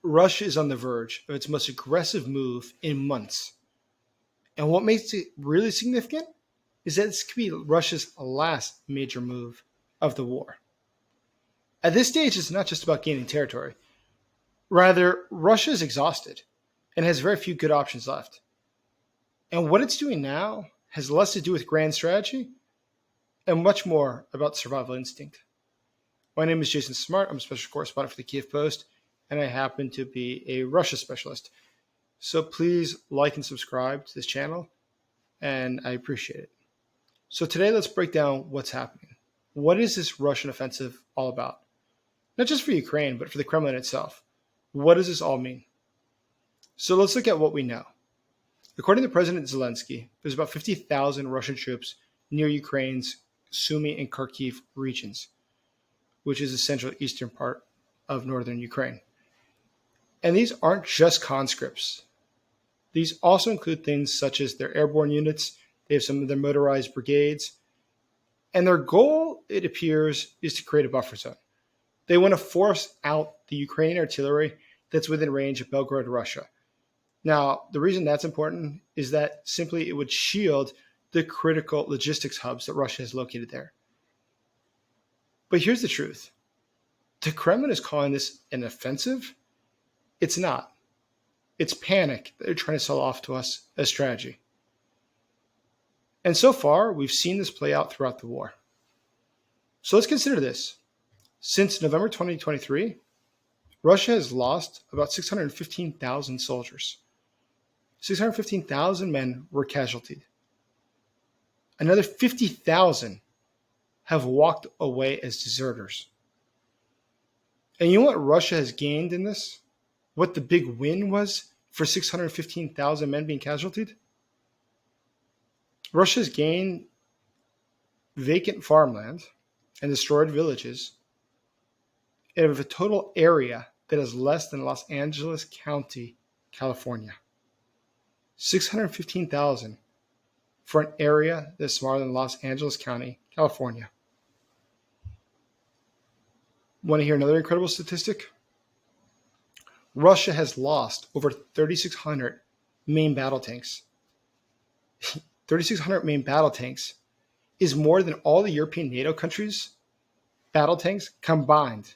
Russia is on the verge of its most aggressive move in months. And what makes it really significant is that this could be Russia's last major move of the war. At this stage, it's not just about gaining territory. Rather, Russia is exhausted and has very few good options left. And what it's doing now has less to do with grand strategy and much more about survival instinct. My name is Jason Smart. I'm a special correspondent for the Kyiv Post, and I happen to be a Russia specialist. So please like and subscribe to this channel, and I appreciate it. So today, let's break down what's happening. What is this Russian offensive all about? Not just for Ukraine, but for the Kremlin itself. What does this all mean? So let's look at what we know. According to President Zelensky, there's about 50,000 Russian troops near Ukraine's Sumy and Kharkiv regions, which is the central eastern part of northern Ukraine. And these aren't just conscripts. These also include things such as their airborne units. They have some of their motorized brigades. And their goal, it appears, is to create a buffer zone. They want to force out the Ukrainian artillery that's within range of Belgorod, Russia. Now, the reason that's important is that simply it would shield the critical logistics hubs that Russia has located there. But here's the truth. The Kremlin is calling this an offensive. It's not. It's panic that they're trying to sell off to us as strategy. And so far, we've seen this play out throughout the war. So let's consider this. Since November 2023, Russia has lost about 615,000 soldiers. 615,000 men were casualtied. Another 50,000 have walked away as deserters. And you know what Russia has gained in this? What the big win was for 615,000 men being casualtied? Russia has gained vacant farmland and destroyed villages of a total area that is less than Los Angeles County, California. 615,000 for an area that's smaller than Los Angeles County, California. Want to hear another incredible statistic? Russia has lost over 3,600 main battle tanks. 3,600 main battle tanks is more than all the European NATO countries' battle tanks combined.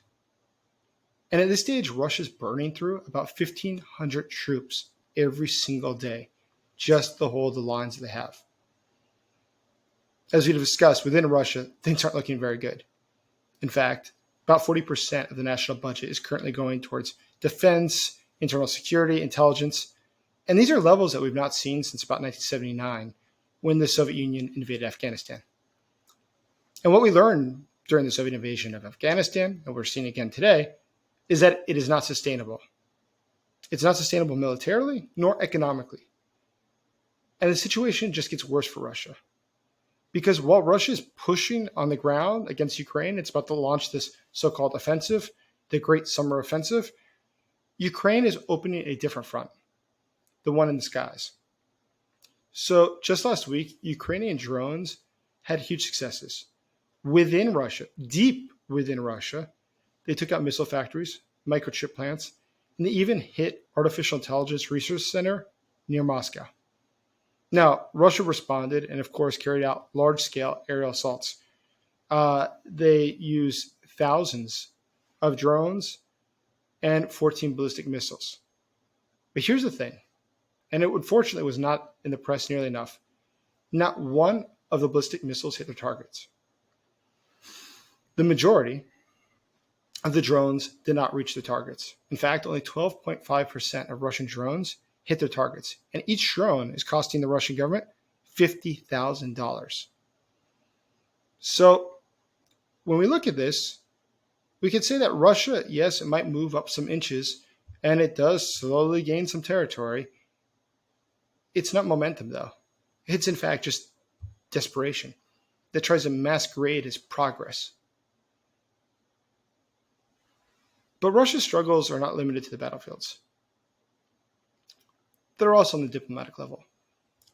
And at this stage, Russia's burning through about 1,500 troops every single day just to hold the lines that they have. As we've discussed, within Russia, things aren't looking very good. In fact, about 40% of the national budget is currently going towards defense, internal security, intelligence. And these are levels that we've not seen since about 1979 when the Soviet Union invaded Afghanistan. And what we learned during the Soviet invasion of Afghanistan, and we're seeing again today, is that it is not sustainable. It's not sustainable militarily nor economically. And the situation just gets worse for Russia. Because while Russia is pushing on the ground against Ukraine, it's about to launch this so-called offensive, the Great Summer Offensive, Ukraine is opening a different front, the one in the skies. So just last week, Ukrainian drones had huge successes. Within Russia, deep within Russia, they took out missile factories, microchip plants, and they even hit artificial intelligence research center near Moscow. Now, Russia responded and, of course, carried out large-scale aerial assaults. They used thousands of drones and 14 ballistic missiles. But here's the thing, and it unfortunately was not in the press nearly enough. Not one of the ballistic missiles hit their targets. The majority of the drones did not reach the targets. In fact, only 12.5% of Russian drones hit their targets. And each drone is costing the Russian government $50,000. So when we look at this, we could say that Russia, yes, it might move up some inches, and it does slowly gain some territory. It's not momentum, though. It's, in fact, just desperation that tries to masquerade as progress. But Russia's struggles are not limited to the battlefields. They're also on the diplomatic level.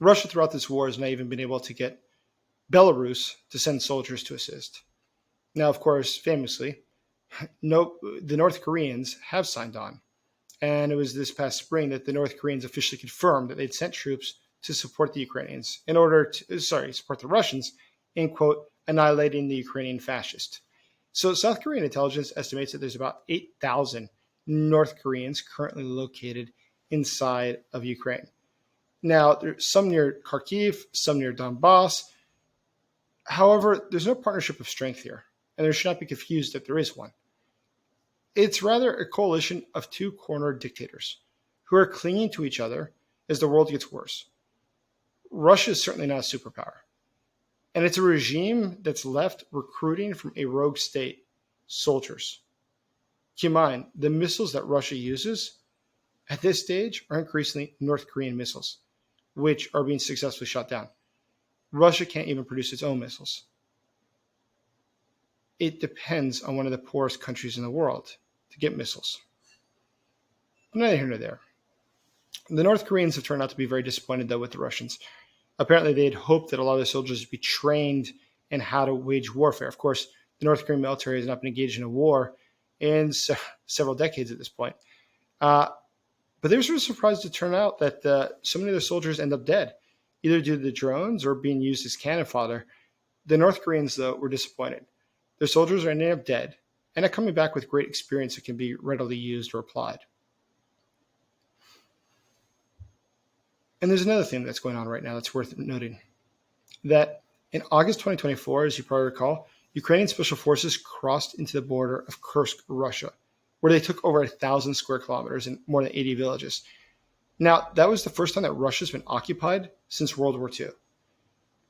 Russia throughout this war has not even been able to get Belarus to send soldiers to assist. Now, of course, famously, the North Koreans have signed on, And it was this past spring that the North Koreans officially confirmed that they'd sent troops to support the Ukrainians in order to, support the Russians in, quote, annihilating the Ukrainian fascists. So South Korean intelligence estimates that there's about 8,000 North Koreans currently located inside of Ukraine. Now, there's some near Kharkiv, some near Donbass. However, there's no partnership of strength here, and there should not be confused that there is one. It's rather a coalition of two cornered dictators who are clinging to each other as the world gets worse. Russia is certainly not a superpower, and it's a regime that's left recruiting from a rogue state soldiers. Keep in mind, the missiles that Russia uses at this stage are increasingly North Korean missiles, which are being successfully shot down. Russia can't even produce its own missiles. It depends on one of the poorest countries in the world to get missiles. But neither here nor there. The North Koreans have turned out to be very disappointed, though, with the Russians. Apparently, they had hoped that a lot of the soldiers would be trained in how to wage warfare. Of course, the North Korean military has not been engaged in a war in several decades at this point. But they were sort of surprised to turn out that so many of the soldiers end up dead, either due to the drones or being used as cannon fodder. The North Koreans, though, were disappointed. Their soldiers are ending up dead and are coming back with great experience that can be readily used or applied. And there's another thing that's going on right now that's worth noting. That in August 2024, as you probably recall, Ukrainian special forces crossed into the border of Kursk, Russia, where they took over 1,000 square kilometers and more than 80 villages. Now, that was the first time that Russia's been occupied since World War II.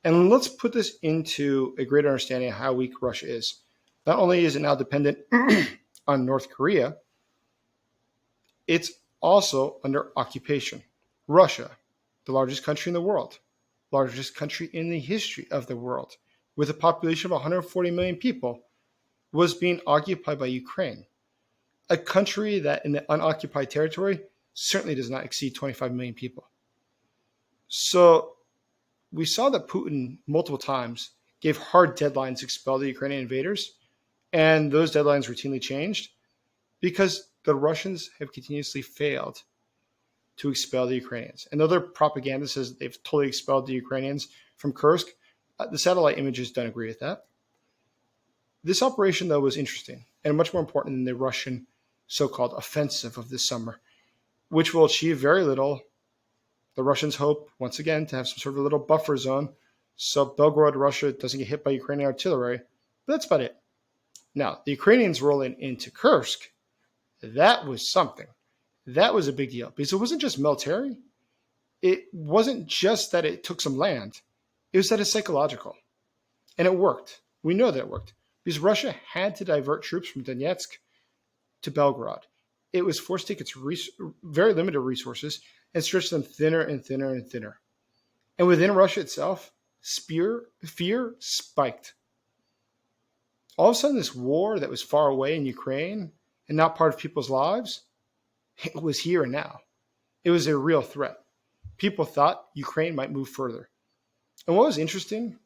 And let's put this into a greater understanding of how weak Russia is. Not only is it now dependent on North Korea, it's also under occupation. Russia, the largest country in the world, largest country in the history of the world, with a population of 140 million people, was being occupied by Ukraine, a country that in the unoccupied territory certainly does not exceed 25 million people. So we saw that Putin multiple times gave hard deadlines to expel the Ukrainian invaders, and those deadlines routinely changed because the Russians have continuously failed to expel the Ukrainians. And though their propaganda says that they've totally expelled the Ukrainians from Kursk, the satellite images don't agree with that. This operation, though, was interesting and much more important than the Russian so-called offensive of this summer, which will achieve very little. The Russians hope, once again, to have some sort of a little buffer zone so Belgorod, Russia, doesn't get hit by Ukrainian artillery. But that's about it. Now, the Ukrainians rolling into Kursk, that was something. That was a big deal because it wasn't just military. It wasn't just that it took some land. It was that it's psychological. And it worked. We know that it worked because Russia had to divert troops from Donetsk to Belgorod. It was forced to take its very limited resources and stretch them thinner and thinner and thinner. And within Russia itself, fear spiked. All of a sudden, this war that was far away in Ukraine and not part of people's lives, it was here and now. It was a real threat. People thought Ukraine might move further. And what was interesting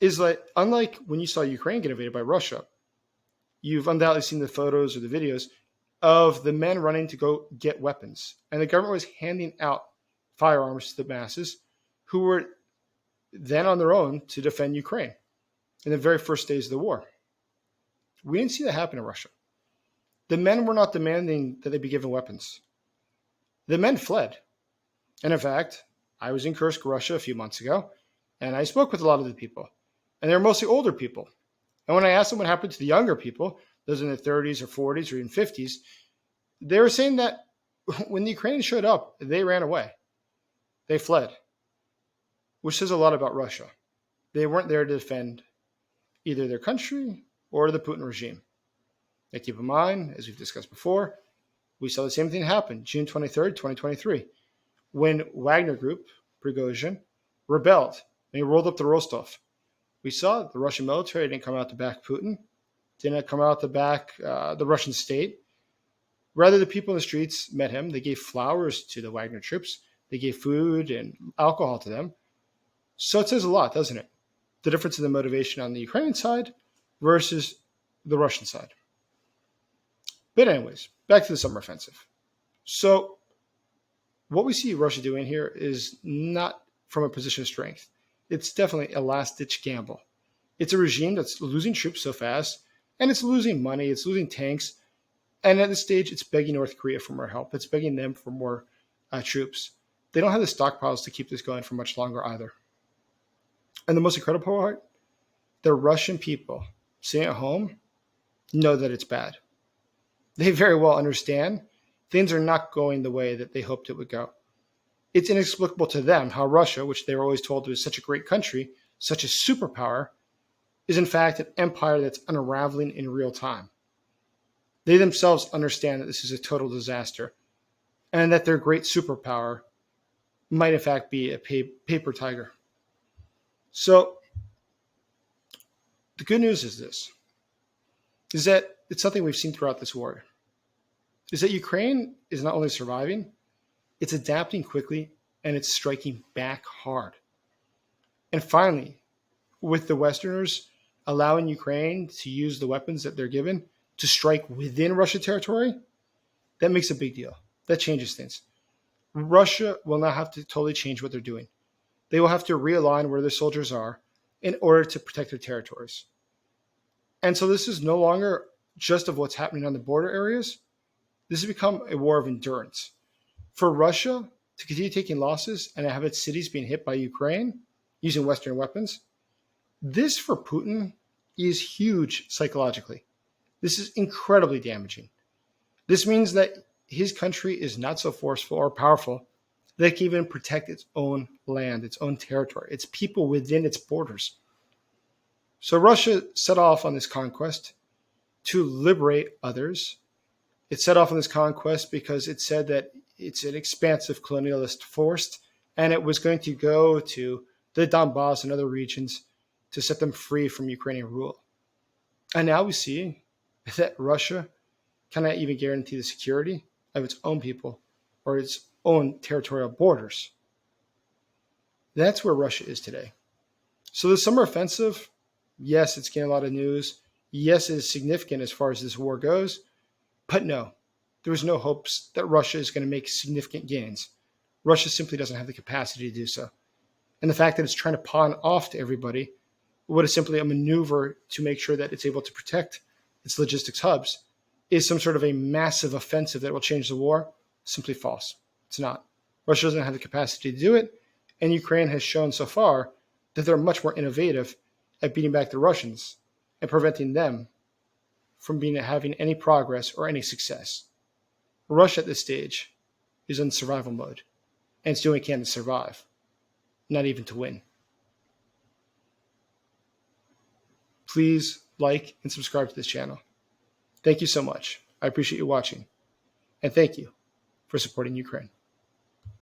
is that unlike when you saw Ukraine get invaded by Russia, you've undoubtedly seen the photos or the videos of the men running to go get weapons. And the government was handing out firearms to the masses who were then on their own to defend Ukraine in the very first days of the war. We didn't see that happen in Russia. The men were not demanding that they be given weapons. The men fled. And in fact, I was in Kursk, Russia a few months ago, and I spoke with a lot of the people. And they were mostly older people. And when I asked them what happened to the younger people, those in their 30s or 40s or even 50s, they were saying that when the Ukrainians showed up, they ran away. They fled, which says a lot about Russia. They weren't there to defend either their country or the Putin regime. Now keep in mind, as we've discussed before, we saw the same thing happen June 23rd, 2023, when Wagner Group, Prigozhin, rebelled and he rolled up to Rostov. We saw the Russian military didn't come out to back Putin, didn't come out to back the Russian state. Rather, the people in the streets met him. They gave flowers to the Wagner troops. They gave food and alcohol to them. So it says a lot, doesn't it? The difference in the motivation on the Ukrainian side versus the Russian side. But anyways, back to the summer offensive. So what we see Russia doing here is not from a position of strength. It's definitely a last-ditch gamble. It's a regime that's losing troops so fast, and it's losing money, it's losing tanks, and at this stage, it's begging North Korea for more help. It's begging them for more troops. They don't have the stockpiles to keep this going for much longer either. And the most incredible part, the Russian people sitting at home know that it's bad. They very well understand things are not going the way that they hoped it would go. It's inexplicable to them how Russia, which they were always told was such a great country, such a superpower, is in fact an empire that's unraveling in real time. They themselves understand that this is a total disaster and that their great superpower might in fact be a paper tiger. So the good news is this, is that it's something we've seen throughout this war, is that Ukraine is not only surviving, it's adapting quickly and it's striking back hard. And finally, with the Westerners allowing Ukraine to use the weapons that they're given to strike within Russian territory, that makes a big deal. That changes things. Russia will now have to totally change what they're doing. They will have to realign where their soldiers are in order to protect their territories. And so this is no longer just of what's happening on the border areas. This has become a war of endurance. For Russia to continue taking losses and have its cities being hit by Ukraine using Western weapons, this for Putin is huge psychologically. This is incredibly damaging. This means that his country is not so forceful or powerful that it can even protect its own land, its own territory, its people within its borders. So Russia set off on this conquest to liberate others. It set off on this conquest because it said that it's an expansive colonialist force, and it was going to go to the Donbass and other regions to set them free from Ukrainian rule. And now we see that Russia cannot even guarantee the security of its own people or its own territorial borders. That's where Russia is today. So the summer offensive, yes, it's getting a lot of news. Yes, it is significant as far as this war goes. But no, there was no hopes that Russia is going to make significant gains. Russia simply doesn't have the capacity to do so. And the fact that it's trying to pawn off to everybody what is simply a maneuver to make sure that it's able to protect its logistics hubs is some sort of a massive offensive that will change the war, simply false. It's not. Russia doesn't have the capacity to do it, and Ukraine has shown so far that they're much more innovative at beating back the Russians and preventing them from having any progress or any success. Russia at this stage is in survival mode, and it's doing what it can to survive, not even to win. Please like and subscribe to this channel. Thank you so much. I appreciate you watching. And thank you for supporting Ukraine.